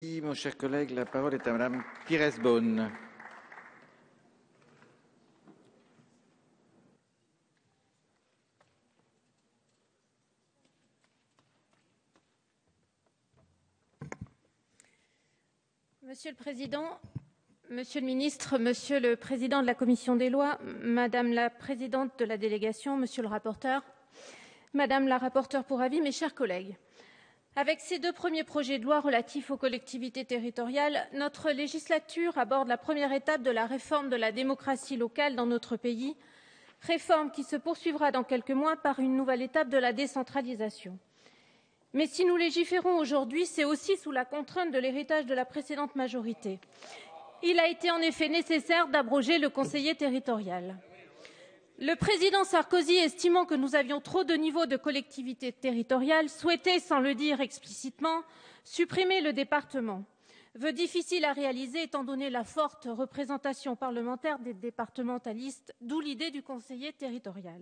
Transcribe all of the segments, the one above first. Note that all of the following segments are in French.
Merci, mon cher collègue. La parole est à Madame Pires-Beaune. Monsieur le Président, Monsieur le Ministre, Monsieur le Président de la Commission des lois, Madame la Présidente de la délégation, Monsieur le rapporteur, Madame la rapporteure pour avis, mes chers collègues. Avec ces deux premiers projets de loi relatifs aux collectivités territoriales, notre législature aborde la première étape de la réforme de la démocratie locale dans notre pays, réforme qui se poursuivra dans quelques mois par une nouvelle étape de la décentralisation. Mais si nous légiférons aujourd'hui, c'est aussi sous la contrainte de l'héritage de la précédente majorité. Il a été en effet nécessaire d'abroger le conseiller territorial. Le président Sarkozy, estimant que nous avions trop de niveaux de collectivité territoriale, souhaitait, sans le dire explicitement, supprimer le département. Vœu difficile à réaliser étant donné la forte représentation parlementaire des départementalistes, d'où l'idée du conseiller territorial.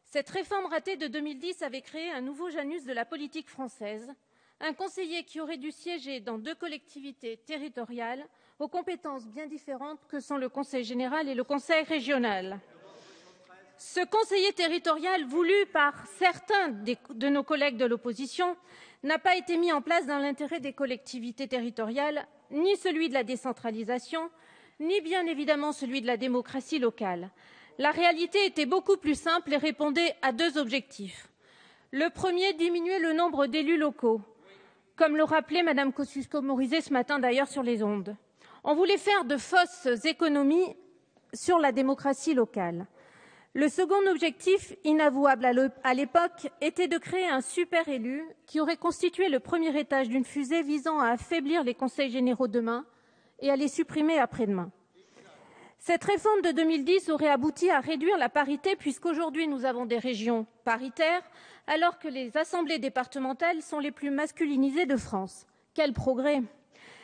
Cette réforme ratée de 2010 avait créé un nouveau Janus de la politique française, un conseiller qui aurait dû siéger dans deux collectivités territoriales aux compétences bien différentes que sont le Conseil général et le Conseil régional. Ce conseiller territorial, voulu par certains de nos collègues de l'opposition, n'a pas été mis en place dans l'intérêt des collectivités territoriales, ni celui de la décentralisation, ni bien évidemment celui de la démocratie locale. La réalité était beaucoup plus simple et répondait à deux objectifs. Le premier, diminuer le nombre d'élus locaux, comme le rappelait Mme Kosciusko-Morizet ce matin d'ailleurs sur les ondes. On voulait faire de fausses économies sur la démocratie locale. Le second objectif, inavouable à l'époque, était de créer un super élu qui aurait constitué le premier étage d'une fusée visant à affaiblir les conseils généraux demain et à les supprimer après-demain. Cette réforme de 2010 aurait abouti à réduire la parité puisqu'aujourd'hui nous avons des régions paritaires alors que les assemblées départementales sont les plus masculinisées de France. Quel progrès!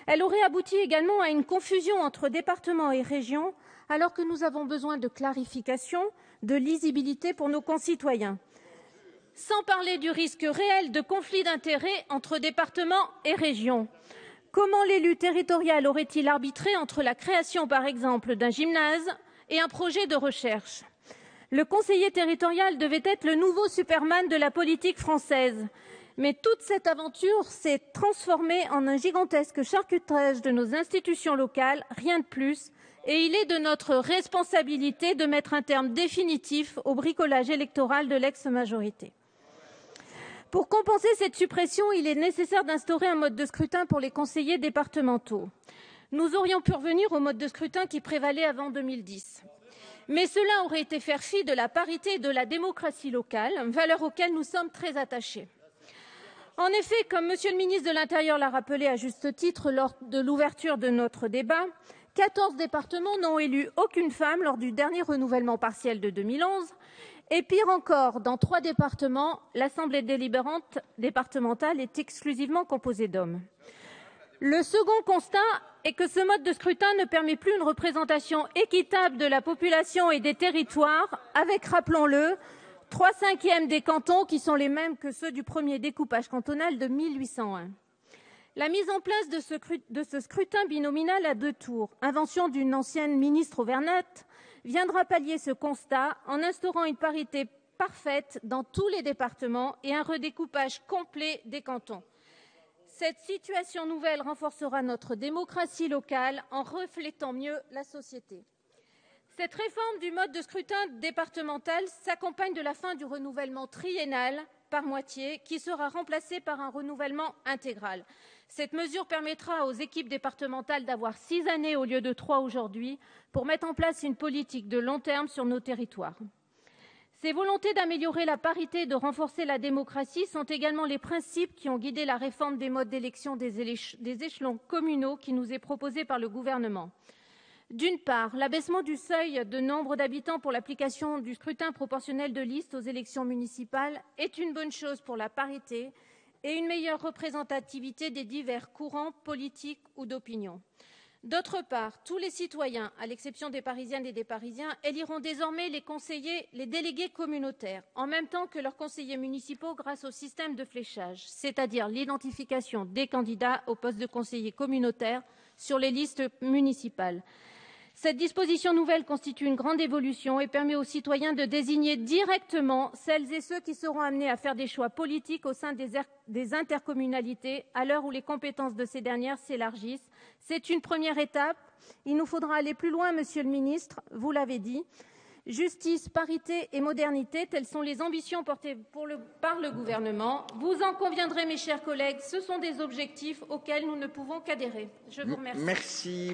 Elle aurait abouti également à une confusion entre départements et régions alors que nous avons besoin de clarification, de lisibilité pour nos concitoyens. Sans parler du risque réel de conflit d'intérêts entre départements et régions. Comment l'élu territorial aurait-il arbitré entre la création, par exemple, d'un gymnase et un projet de recherche? Le conseiller territorial devait être le nouveau Superman de la politique française. Mais toute cette aventure s'est transformée en un gigantesque charcutage de nos institutions locales, rien de plus, et il est de notre responsabilité de mettre un terme définitif au bricolage électoral de l'ex-majorité. Pour compenser cette suppression, il est nécessaire d'instaurer un mode de scrutin pour les conseillers départementaux. Nous aurions pu revenir au mode de scrutin qui prévalait avant 2010. Mais cela aurait été faire fi de la parité et de la démocratie locale, valeurs auxquelles nous sommes très attachés. En effet, comme Monsieur le ministre de l'Intérieur l'a rappelé à juste titre lors de l'ouverture de notre débat, 14 départements n'ont élu aucune femme lors du dernier renouvellement partiel de 2011. Et pire encore, dans 3 départements, l'Assemblée délibérante départementale est exclusivement composée d'hommes. Le second constat est que ce mode de scrutin ne permet plus une représentation équitable de la population et des territoires, avec, rappelons-le, 3/5 des cantons qui sont les mêmes que ceux du premier découpage cantonal de 1801. La mise en place de ce scrutin binominal à 2 tours, invention d'une ancienne ministre Auvergnate, viendra pallier ce constat en instaurant une parité parfaite dans tous les départements et un redécoupage complet des cantons. Cette situation nouvelle renforcera notre démocratie locale en reflétant mieux la société. Cette réforme du mode de scrutin départemental s'accompagne de la fin du renouvellement triennal par moitié qui sera remplacé par un renouvellement intégral. Cette mesure permettra aux équipes départementales d'avoir 6 années au lieu de 3 aujourd'hui pour mettre en place une politique de long terme sur nos territoires. Ces volontés d'améliorer la parité et de renforcer la démocratie sont également les principes qui ont guidé la réforme des modes d'élection des échelons communaux qui nous est proposée par le gouvernement. D'une part, l'abaissement du seuil de nombre d'habitants pour l'application du scrutin proportionnel de liste aux élections municipales est une bonne chose pour la parité et une meilleure représentativité des divers courants politiques ou d'opinion. D'autre part, tous les citoyens, à l'exception des Parisiennes et des Parisiens, éliront désormais les délégués communautaires, en même temps que leurs conseillers municipaux grâce au système de fléchage, c'est-à-dire l'identification des candidats au poste de conseiller communautaire sur les listes municipales. Cette disposition nouvelle constitue une grande évolution et permet aux citoyens de désigner directement celles et ceux qui seront amenés à faire des choix politiques au sein des intercommunalités à l'heure où les compétences de ces dernières s'élargissent. C'est une première étape. Il nous faudra aller plus loin, monsieur le ministre, vous l'avez dit. Justice, parité et modernité, telles sont les ambitions portées par le gouvernement. Vous en conviendrez, mes chers collègues, ce sont des objectifs auxquels nous ne pouvons qu'adhérer. Je vous remercie. Merci.